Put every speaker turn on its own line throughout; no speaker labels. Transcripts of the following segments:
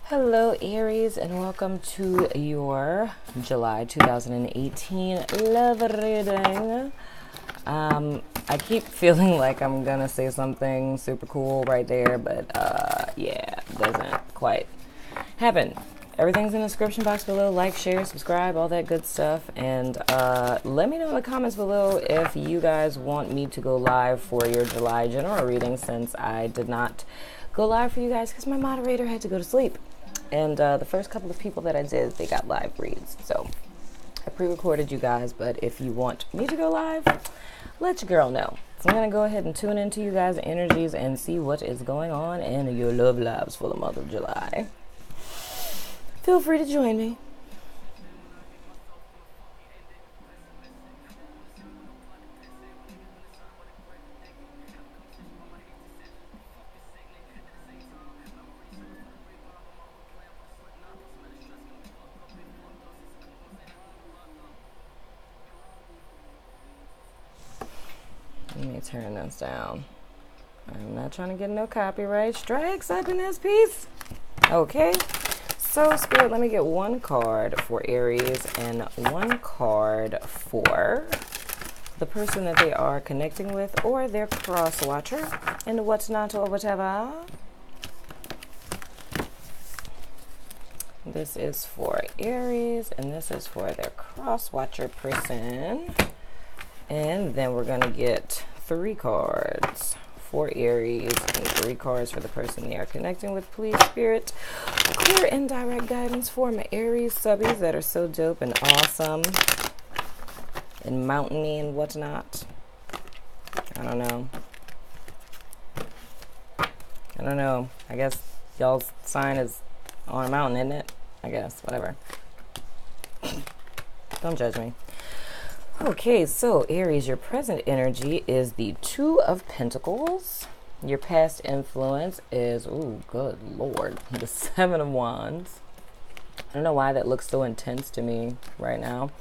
Hello, Aries, and welcome to your July 2018 love reading. I keep feeling like I'm gonna say something super cool right there, but yeah, it doesn't quite happen. Everything's in the description box below. Like, share, subscribe, all that good stuff. And let me know in the comments below if you guys want me to go live for your July general reading, since I did not go live for you guys because my moderator had to go to sleep. And the first couple of people that I did, they got live reads. So I pre-recorded you guys, but if you want me to go live, let your girl know. So I'm going to go ahead and tune into you guys' energies and see what is going on in your love lives for the month of July. Feel free to join me. Let me turn this down. I'm not trying to get no copyright strikes up in this piece. Okay. So, Spirit, let me get one card for Aries and one card for the person that they are connecting with or their cross-watcher and whatnot or whatever. This is for Aries and this is for their cross-watcher person. And then we're going to get 3 cards for Aries and 3 cards for the person they are connecting with. Please, Spirit, clear and direct guidance for my Aries subbies that are so dope and awesome and mountainy and whatnot. I don't know. I guess y'all's sign is on a mountain, isn't it? I guess. Whatever. Don't judge me. Okay, so Aries, your present energy is the 2 of Pentacles. Your past influence is, ooh, good Lord, the 7 of Wands. I don't know why that looks so intense to me right now.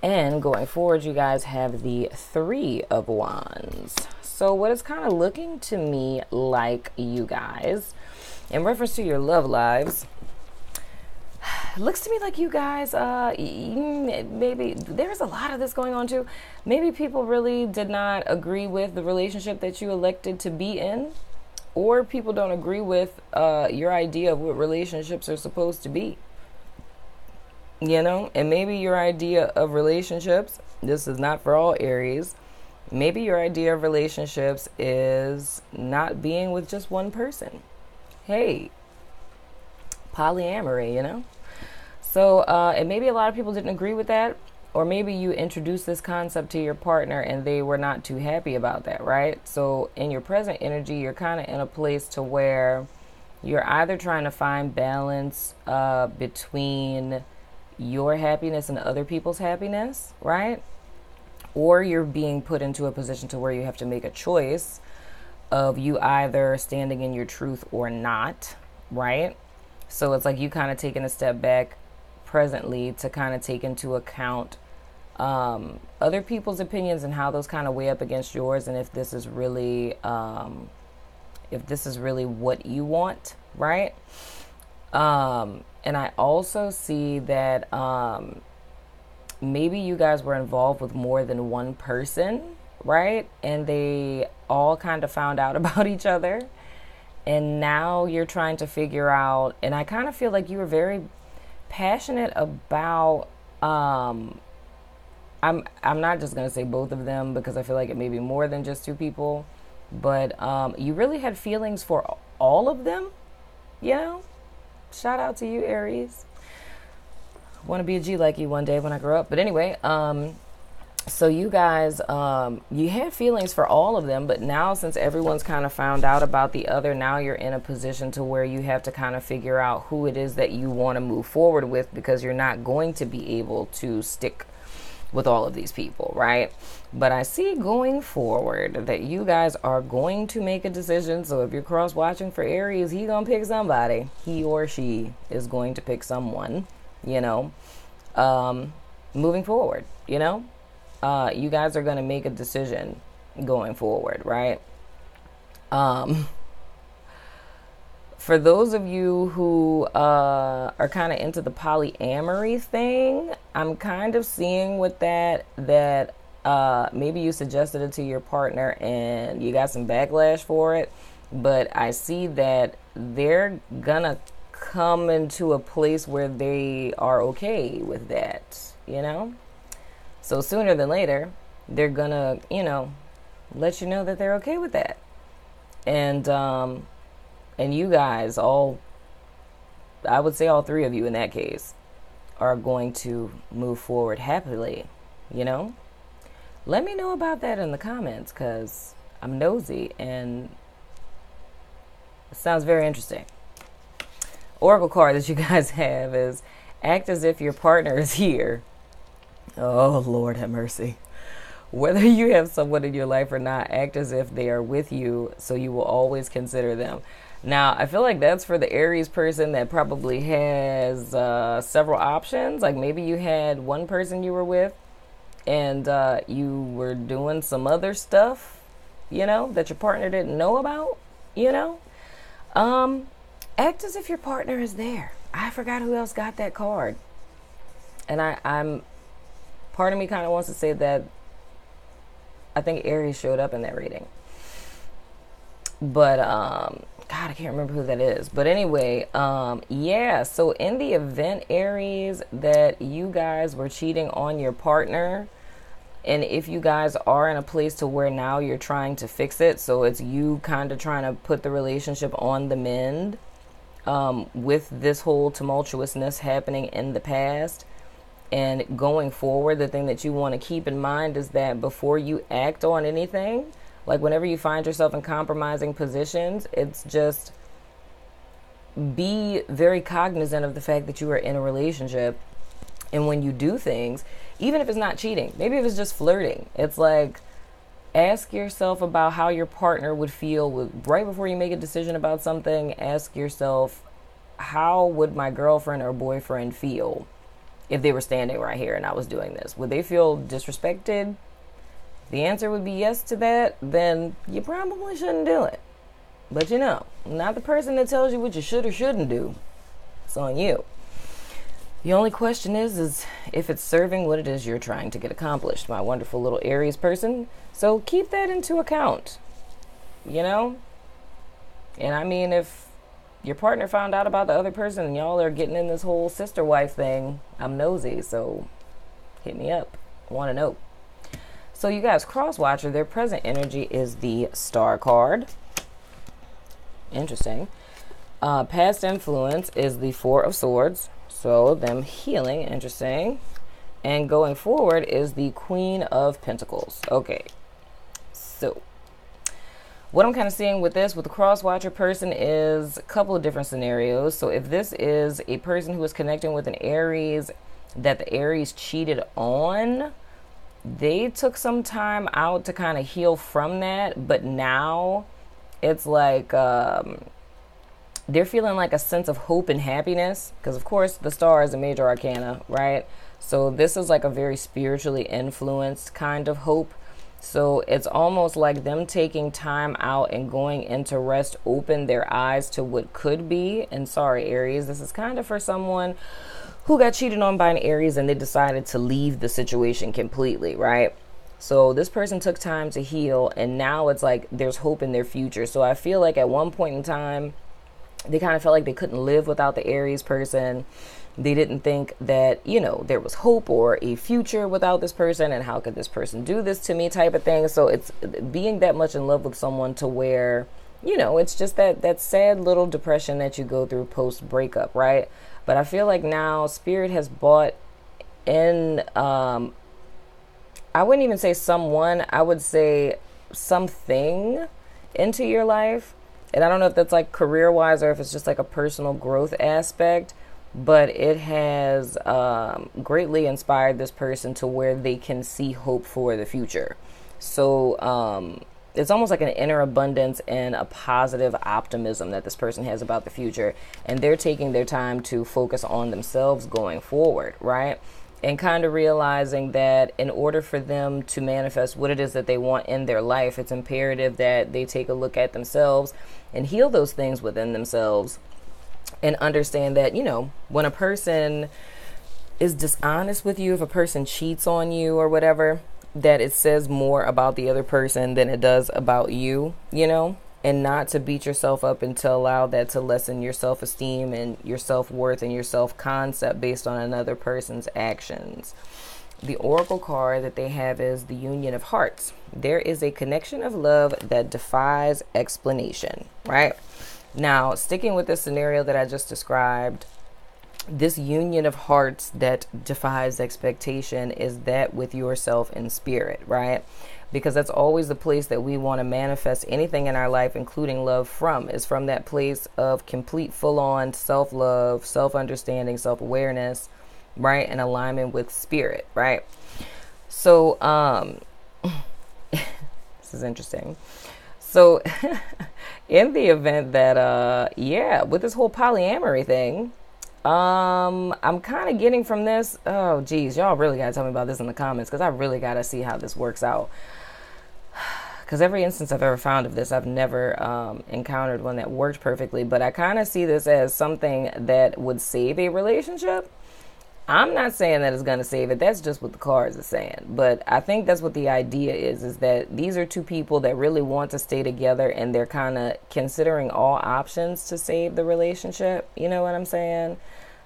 And going forward, you guys have the 3 of Wands. So what is kind of looking to me like you guys, in reference to your love lives, it looks to me like you guys, maybe there's a lot of this going on too. Maybe people really did not agree with the relationship that you elected to be in, or people don't agree with your idea of what relationships are supposed to be. You know, and maybe your idea of relationships, this is not for all Aries, maybe your idea of relationships is not being with just one person. Hey, polyamory, you know? So, and maybe a lot of people didn't agree with that, or maybe you introduced this concept to your partner and they were not too happy about that, right? So in your present energy, you're kind of in a place to where you're either trying to find balance between your happiness and other people's happiness, right? Or you're being put into a position to where you have to make a choice of you either standing in your truth or not, right? So it's like you kind of taking a step back presently to kind of take into account other people's opinions and how those kind of weigh up against yours, and if this is really what you want, right? And I also see that maybe you guys were involved with more than one person, right? And they all kind of found out about each other. And now you're trying to figure out, and I kind of feel like you were very passionate about, I'm not just going to say both of them because I feel like it may be more than just 2 people, but you really had feelings for all of them, you know? Shout out to you, Aries. Want to be a G like you one day when I grow up. But anyway, so you guys, you had feelings for all of them, but now since everyone's kind of found out about the other, now you're in a position to where you have to kind of figure out who it is that you want to move forward with, because you're not going to be able to stick with all of these people, right? But I see going forward that you guys are going to make a decision. So if you're cross-watching for Aries, he's going to pick somebody. He or she is going to pick someone, you know, moving forward, you know? You guys are going to make a decision going forward, right? For those of you who are kind of into the polyamory thing, I'm kind of seeing with that maybe you suggested it to your partner and you got some backlash for it, but I see that they're gonna come into a place where they are okay with that, you know? So sooner than later, they're gonna, let you know that they're okay with that. And you guys all, I would say all three of you in that case, are going to move forward happily, you know? Let me know about that in the comments because I'm nosy and it sounds very interesting. Oracle card that you guys have is act as if your partner is here. Oh, Lord have mercy. Whether you have someone in your life or not, act as if they are with you so you will always consider them. Now, I feel like that's for the Aries person that probably has several options. Like maybe you had one person you were with and you were doing some other stuff, that your partner didn't know about, Act as if your partner is there. I forgot who else got that card. And I'm part of me kind of wants to say that I think Aries showed up in that reading. But God, I can't remember who that is. But anyway, yeah, so in the event, Aries, that you guys were cheating on your partner, and if you guys are in a place to where now you're trying to fix it, so it's you kind of trying to put the relationship on the mend, with this whole tumultuousness happening in the past and going forward, the thing that you want to keep in mind is that before you act on anything, like whenever you find yourself in compromising positions, it's just be very cognizant of the fact that you are in a relationship. And when you do things, even if it's not cheating, maybe if it's just flirting, it's like, ask yourself about how your partner would feel right before you make a decision about something. Ask yourself, how would my girlfriend or boyfriend feel if they were standing right here and I was doing this? Would they feel disrespected? If the answer would be yes to that, then you probably shouldn't do it. But not the person that tells you what you should or shouldn't do. It's on you. The only question is if it's serving what it is you're trying to get accomplished, my wonderful little Aries person. So keep that into account, And I mean, if your partner found out about the other person and y'all are getting in this whole sister wife thing, I'm nosy, so hit me up. I want to know. So you guys, cross watcher, their present energy is the Star card. Interesting. Past influence is the Four of Swords. So them healing, interesting. And going forward is the Queen of Pentacles. Okay. So what I'm kind of seeing with the cross watcher person is a couple of different scenarios. So if this is a person who is connecting with an Aries that the Aries cheated on, they took some time out to kind of heal from that. But now it's like they're feeling like a sense of hope and happiness. Because, of course, the Star is a major arcana, right? So this is like a very spiritually influenced kind of hope. So it's almost like them taking time out and going into rest, open their eyes to what could be. And sorry, Aries, this is kind of for someone who got cheated on by an Aries and they decided to leave the situation completely, right? So this person took time to heal and now it's like there's hope in their future. So I feel like at one point in time, they kind of felt like they couldn't live without the Aries person. They didn't think that, there was hope or a future without this person, and how could this person do this to me type of thing. So it's being that much in love with someone to where, it's just that sad little depression that you go through post breakup, right? But I feel like now Spirit has brought in, I wouldn't even say someone, I would say something into your life. And I don't know if that's like career-wise or if it's just like a personal growth aspect, but it has greatly inspired this person to where they can see hope for the future. So it's almost like an inner abundance and a positive optimism that this person has about the future. And they're taking their time to focus on themselves going forward, right? and kind of realizing that in order for them to manifest what it is that they want in their life, it's imperative that they take a look at themselves and heal those things within themselves, and understand that, you know, when a person is dishonest with you, if a person cheats on you or whatever, that it says more about the other person than it does about you, you know, and not to beat yourself up and to allow that to lessen your self-esteem and your self-worth and your self-concept based on another person's actions. The oracle card that they have is the Union of Hearts. There is a connection of love that defies explanation, right? Now, sticking with the scenario that I just described, this union of hearts that defies expectation is that with yourself in spirit, right? Because that's always the place that we want to manifest anything in our life, including love, from, is from that place of complete full-on self-love, self-understanding, self-awareness, right? And alignment with spirit, right? So, this is interesting. So, in the event that, with this whole polyamory thing, I'm kind of getting from this, oh geez, y'all really gotta tell me about this in the comments, because I really gotta see how this works out. Because every instance I've ever found of this, I've never encountered one that worked perfectly. But I kind of see this as something that would save a relationship. I'm not saying that it's going to save it. That's just what the cards are saying. But I think that's what the idea is that these are two people that really want to stay together, and they're kind of considering all options to save the relationship. You know what I'm saying?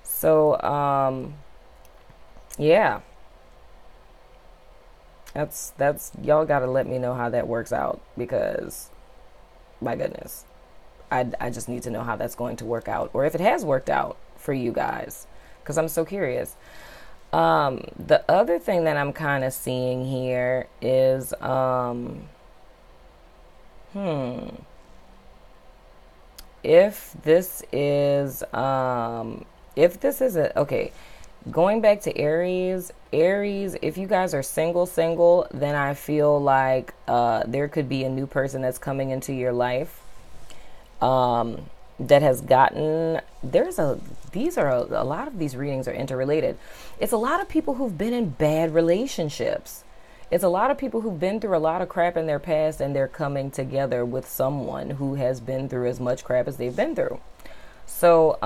So, yeah. That's y'all got to let me know how that works out, because my goodness, I just need to know how that's going to work out, or if it has worked out for you guys, because I'm so curious. The other thing that I'm kind of seeing here is, if this is okay, going back to Aries, if you guys are single, then I feel like there could be a new person that's coming into your life that has gotten, a lot of these readings are interrelated. It's a lot of people who've been in bad relationships. It's a lot of people who've been through a lot of crap in their past, and they're coming together with someone who has been through as much crap as they've been through. So,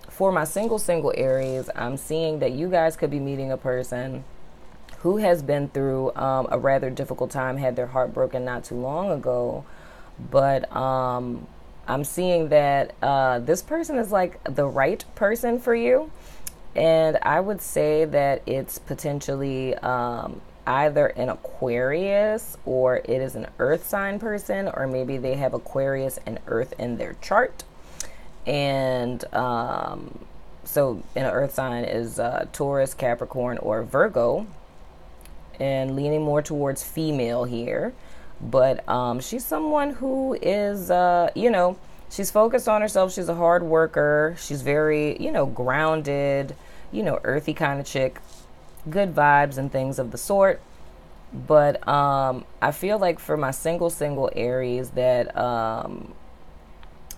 for my single Aries, I'm seeing that you guys could be meeting a person who has been through a rather difficult time, had their heart broken not too long ago. But I'm seeing that this person is like the right person for you. And I would say that it's potentially either an Aquarius, or it is an earth sign person, or maybe they have Aquarius and earth in their chart. And so an earth sign is Taurus, Capricorn, or Virgo, and leaning more towards female here. But she's someone who is, she's focused on herself. She's a hard worker. She's very, grounded, earthy kind of chick, good vibes and things of the sort. But I feel like for my single Aries that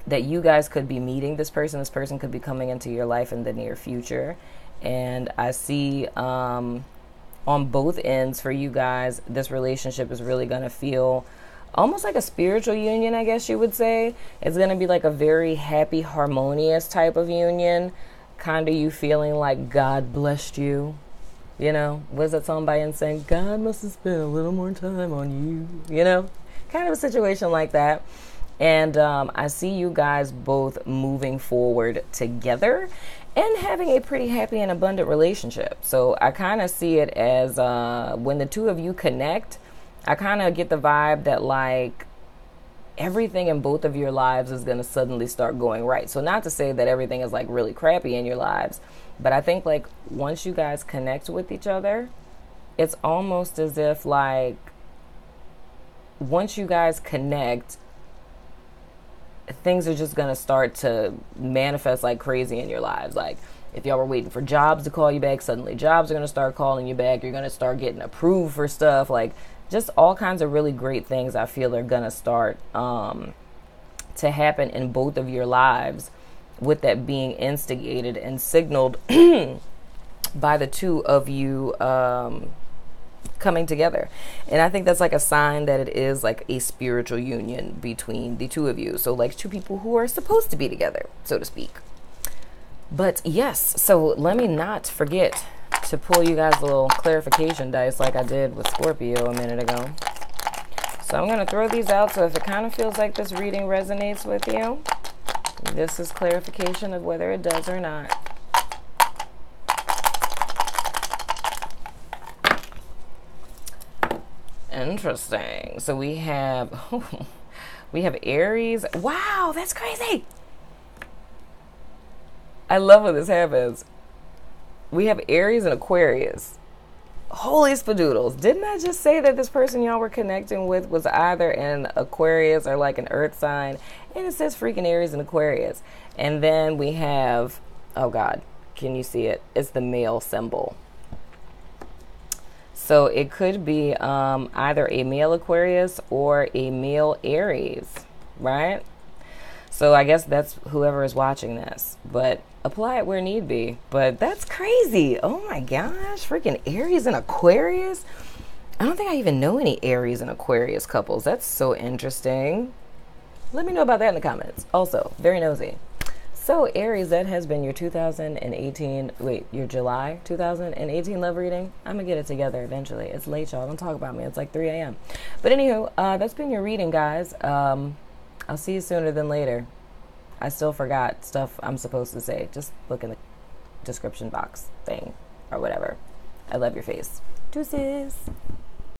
that you guys could be meeting this person. This person could be coming into your life in the near future. And I see on both ends for you guys, this relationship is really going to feel almost like a spiritual union, I guess you would say. It's going to be like a very happy, harmonious type of union. Kind of you feeling like God blessed you. What's that song by NSYNC? God must have spent a little more time on you. Kind of a situation like that. And I see you guys both moving forward together and having a pretty happy and abundant relationship. So I kind of see it as when the two of you connect, I kind of get the vibe that like everything in both of your lives is going to suddenly start going right. So not to say that everything is like really crappy in your lives, but I think like once you guys connect with each other, it's almost as if like once you guys connect, things are just going to start to manifest like crazy in your lives. Like if y'all were waiting for jobs to call you back, suddenly jobs are going to start calling you back. You're going to start getting approved for stuff. Like just all kinds of really great things I feel are going to start to happen in both of your lives, with that being instigated and signaled by the two of you coming together. And I think that's like a sign that it is like a spiritual union between the two of you. So like two people who are supposed to be together, so to speak. But yes, so let me not forget to pull you guys a little clarification dice like I did with Scorpio a minute ago. So I'm going to throw these out, so if it kind of feels like this reading resonates with you, this is clarification of whether it does or not. Interesting. So we have Aries. Wow, that's crazy. I love when this happens. We have Aries and Aquarius. Holy spadoodles. Didn't I just say that this person y'all were connecting with was either an Aquarius or like an earth sign? And it says freaking Aries and Aquarius. And then we have, oh God, can you see it? It's the male symbol. So it could be either a male Aquarius or a male Aries, right? So I guess that's whoever is watching this, but apply it where need be. But that's crazy. Oh my gosh, freaking Aries and Aquarius. I don't think I even know any Aries and Aquarius couples. That's so interesting. Let me know about that in the comments. Also, very nosy. So Aries, that has been your your July 2018 love reading. I'm gonna get it together eventually. It's late, y'all. Don't talk about me. It's like 3 a.m. But anywho, that's been your reading, guys. I'll see you sooner than later. I still forgot stuff I'm supposed to say. Just look in the description box thing or whatever. I love your face. Deuces.